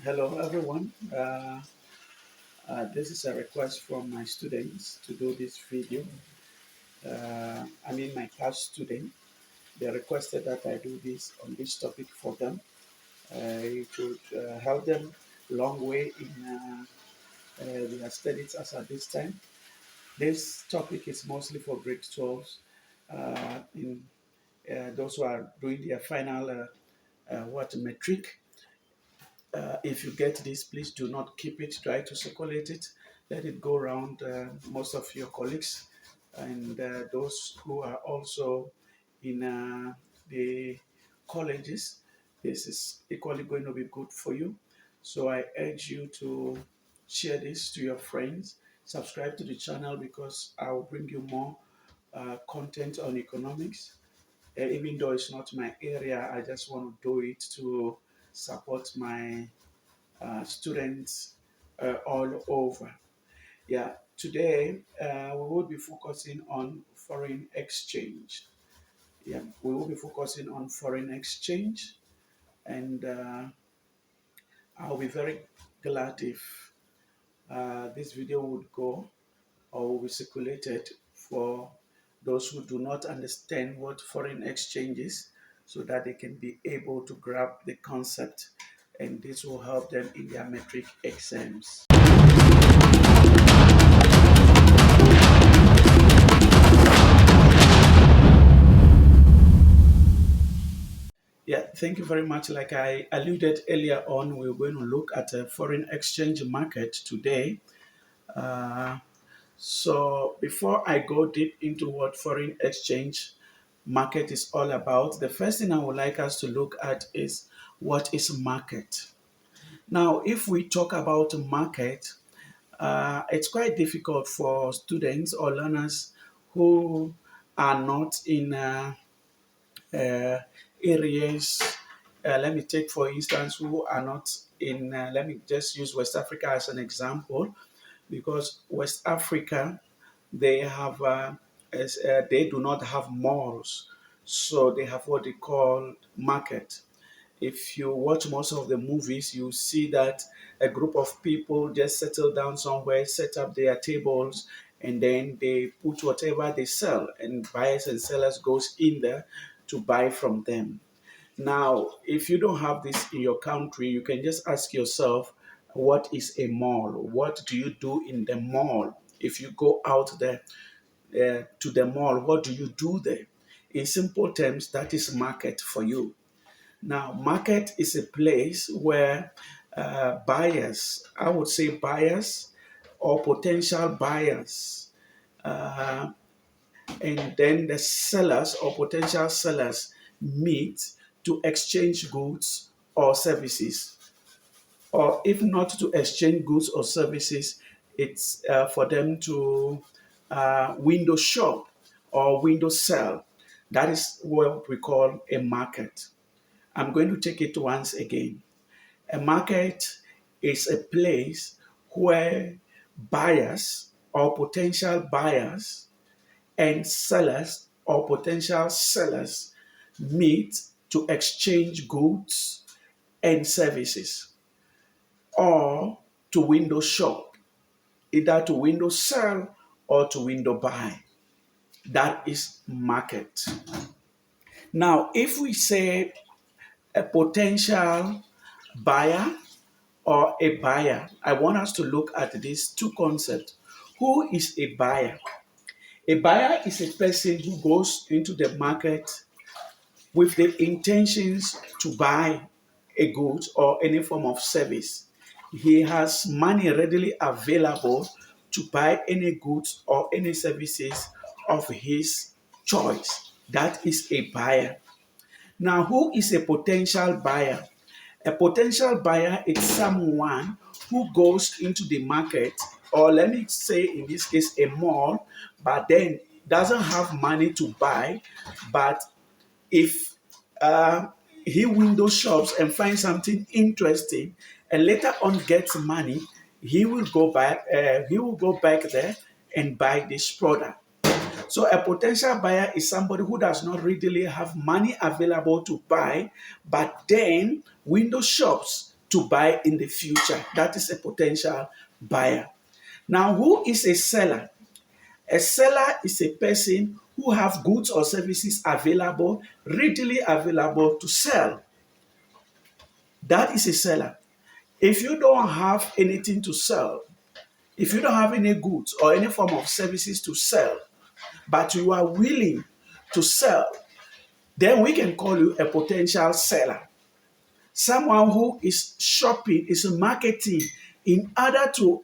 Hello, everyone. This is a request from my students to do this video. My class student. They requested that I do this on this topic for them. It would help them long way in their studies as at this time. This topic is mostly for grade 12s, in those who are doing their final what metric. If you get this, please do not keep it. Try to circulate it. Let it go around most of your colleagues and those who are also in the colleges. This is equally going to be good for you. So I urge you to share this to your friends. Subscribe to the channel because I will bring you more content on economics. Even though it's not my area, I just want to do it to support my students all over. Yeah, today we will be focusing on foreign exchange. Yeah, we will be focusing on foreign exchange, and I'll be very glad if this video would go or will be circulated for those who do not understand what foreign exchange is so that they can be able to grab the concept and this will help them in their metric exams. Yeah, thank you very much. Like I alluded earlier on, we're going to look at a foreign exchange market today. Uh, so before I go deep into what foreign exchange market is all about, the first thing I would like us to look at is what is market. Now, if we talk about market, it's quite difficult for students or learners who are not in uh, areas. Let me take, for instance, who are not in, let me just use West Africa as an example, because West Africa, they have, they do not have malls. So they have what they call market. If you watch most of the movies, you see that a group of people just settle down somewhere, set up their tables, and then they put whatever they sell, and buyers and sellers goes in there to buy from them. Now, if you don't have this in your country, you can just ask yourself, what is a mall? What do you do in the mall? If you go out there to the mall, what do you do there? In simple terms, that is market for you. Now, market is a place where buyers, I would say buyers or potential buyers, uh, and then the sellers or potential sellers meet to exchange goods or services. Or if not to exchange goods or services, it's for them to window shop or window sell. That is what we call a market. I'm going to take it once again. A market is a place where buyers or potential buyers and sellers or potential sellers meet to exchange goods and services or to window shop, either to window sell or to window buy. That is market. Now, if we say a potential buyer or a buyer, I want us to look at these two concepts. Who is a buyer? A buyer is a person who goes into the market with the intentions to buy a good or any form of service. He has money readily available to buy any goods or any services of his choice. That is a buyer. Now, who is a potential buyer? A potential buyer is someone who goes into the market, or let me say in this case, a mall, but then doesn't have money to buy. But if he window shops and finds something interesting, and later on gets money, he will go back. He will go back there and buy this product. So a potential buyer is somebody who does not readily have money available to buy, but then window shops to buy in the future. That is a potential buyer. Now, who is a seller? A seller is a person who have goods or services available, readily available to sell. That is a seller. If you don't have anything to sell, if you don't have any goods or any form of services to sell, but you are willing to sell, then we can call you a potential seller. Someone who is shopping, is marketing in order to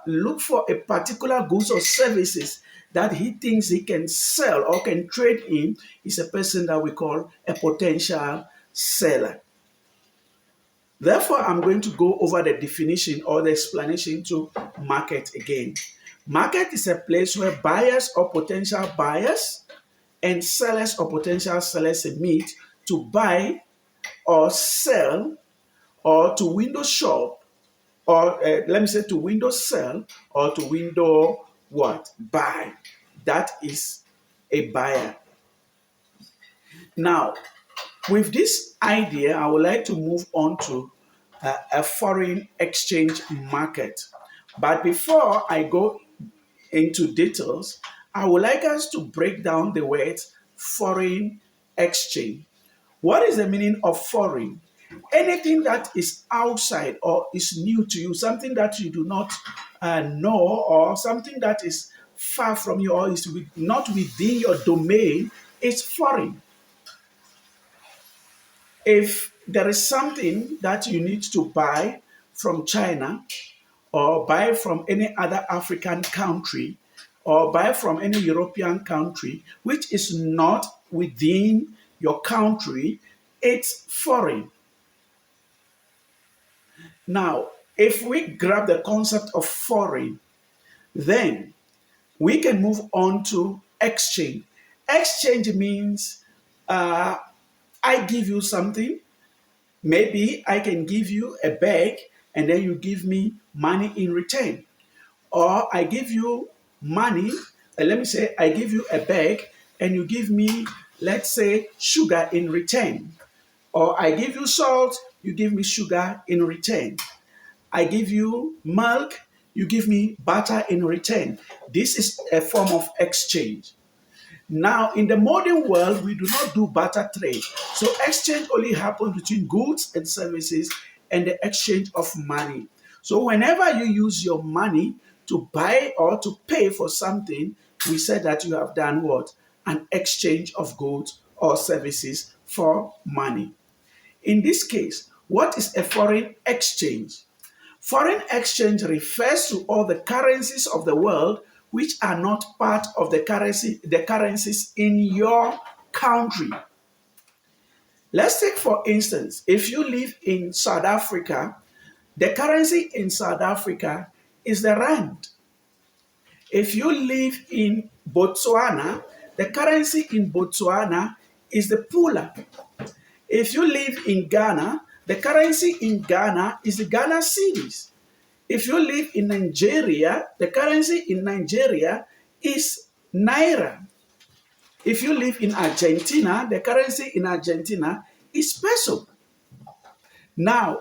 look for a particular goods or services that he thinks he can sell or can trade in, is a person that we call a potential seller. Therefore, I'm going to go over the definition or the explanation to market again. Market is a place where buyers or potential buyers and sellers or potential sellers meet to buy or sell or to window shop, or let me say to window sell or to window what? Buy. That is a buyer. Now, with this idea, I would like to move on to a foreign exchange market. But before I go into details, I would like us to break down the word foreign exchange. What is the meaning of foreign? Anything that is outside or is new to you, something that you do not know, or something that is far from you or is not within your domain, is foreign. If there is something that you need to buy from China or buy from any other African country or buy from any European country, which is not within your country, it's foreign. Now, if we grab the concept of foreign, then we can move on to exchange. Exchange means I give you something. Maybe I can give you a bag and then you give me money in return. Or I give you money, let me say I give you a bag and you give me, let's say, sugar in return. Or I give you salt, you give me sugar in return. I give you milk, you give me butter in return. This is a form of exchange. Now, in the modern world, we do not do barter trade. So exchange only happens between goods and services and the exchange of money. So whenever you use your money to buy or to pay for something, we said that you have done what? An exchange of goods or services for money. In this case, what is a foreign exchange? Foreign exchange refers to all the currencies of the world which are not part of the currencies in your country. Let's take, for instance, if you live in South Africa, the currency in South Africa is the rand. If you live in Botswana, the currency in Botswana is the pula. If you live in Ghana, the currency in Ghana is the Ghana cedis. If you live in Nigeria, the currency in Nigeria is naira. If you live in Argentina, the currency in Argentina is peso. Now,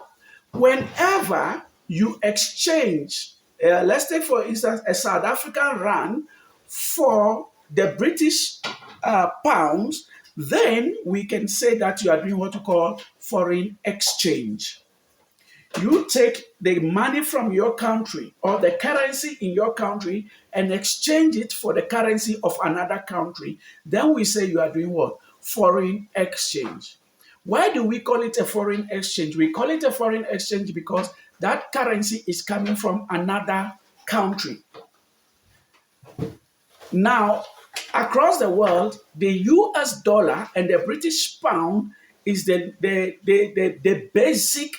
whenever you exchange, let's take for instance a South African rand for the British pounds, then we can say that you are doing what we call foreign exchange. You take the money from your country or the currency in your country and exchange it for the currency of another country. Then we say you are doing what? Foreign exchange. Why do we call it a foreign exchange? We call it a foreign exchange because that currency is coming from another country. Now, across the world, the US dollar and the British pound is the basic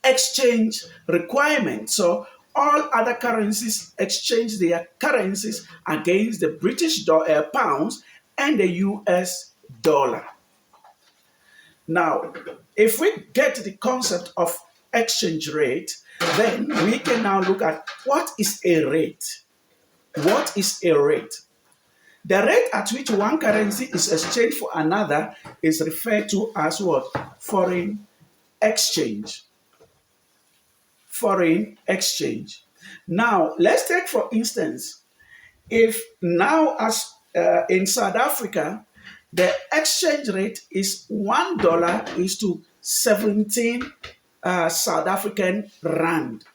exchange requirement. So all other currencies exchange their currencies against the British pounds and the US dollar. Now, if we get the concept of exchange rate, then we can now look at what is a rate. What is a rate? The rate at which one currency is exchanged for another is referred to as what? Foreign exchange. Foreign exchange. Now, let's take for instance, if now as in South Africa, the exchange rate is $1 is to 17 South African rand.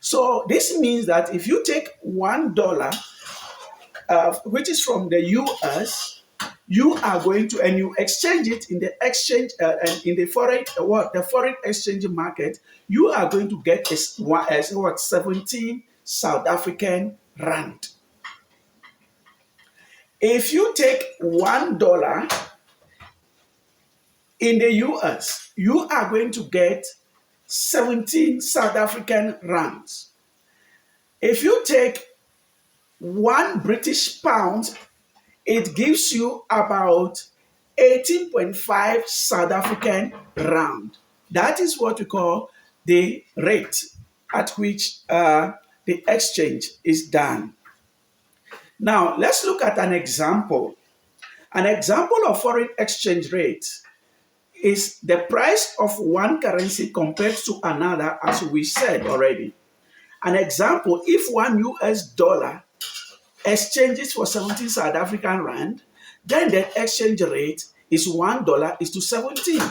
So this means that if you take $1, which is from the US, you are going to and you exchange it in the exchange and in the foreign the foreign exchange market, you are going to get what 17 South African rand. If you take $1 in the US, you are going to get 17 South African rands. If you take £1 it gives you about 18.5 South African rand. That is what we call the rate at which the exchange is done. Now, let's look at an example. An example of foreign exchange rate is the price of one currency compared to another, as we said already. An example, if $1 exchanges for 17 South African rand, then the exchange rate is $1 is to 17,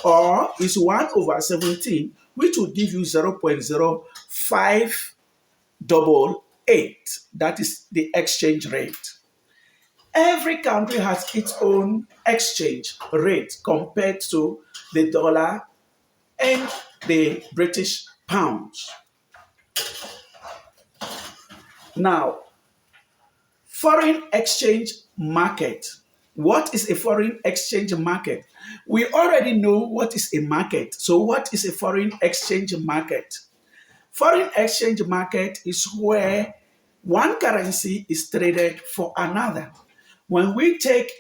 or is 1/17, which will give you 0.0588. That is the exchange rate. Every country has its own exchange rate compared to the dollar and the British pounds. Now, foreign exchange market. What is a foreign exchange market? We already know what is a market. So what is a foreign exchange market? Foreign exchange market is where one currency is traded for another. When we take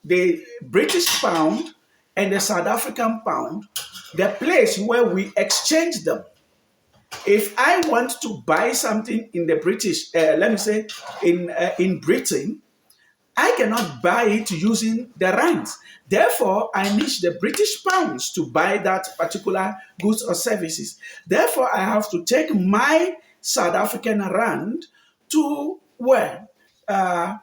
the British pound and the South African pound, the place where we exchange them. If I want to buy something in the British, let me say in Britain, I cannot buy it using the rands. Therefore, I need the British pounds to buy that particular goods or services. Therefore, I have to take my South African rand to where? To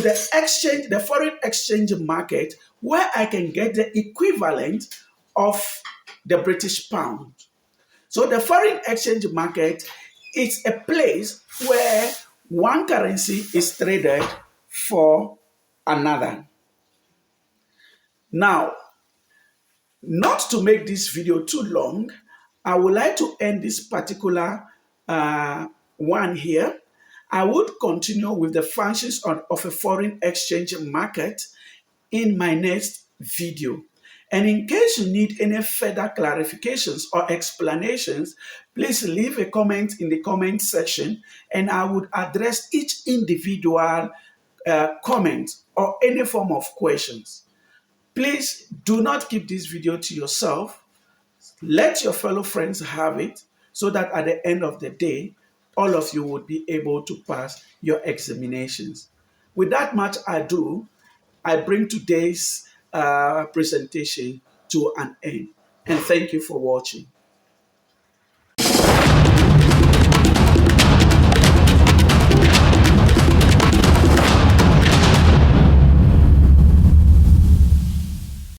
the exchange, the foreign exchange market, where I can get the equivalent of the British pound. So the foreign exchange market is a place where one currency is traded for another. Now, not to make this video too long, I would like to end this particular one here. I would continue with the functions of a foreign exchange market in my next video. And in case you need any further clarifications or explanations, please leave a comment in the comment section and I would address each individual comment or any form of questions. Please do not keep this video to yourself. Let your fellow friends have it so that at the end of the day, all of you would be able to pass your examinations. With that much ado, I bring today's presentation to an end. And thank you for watching.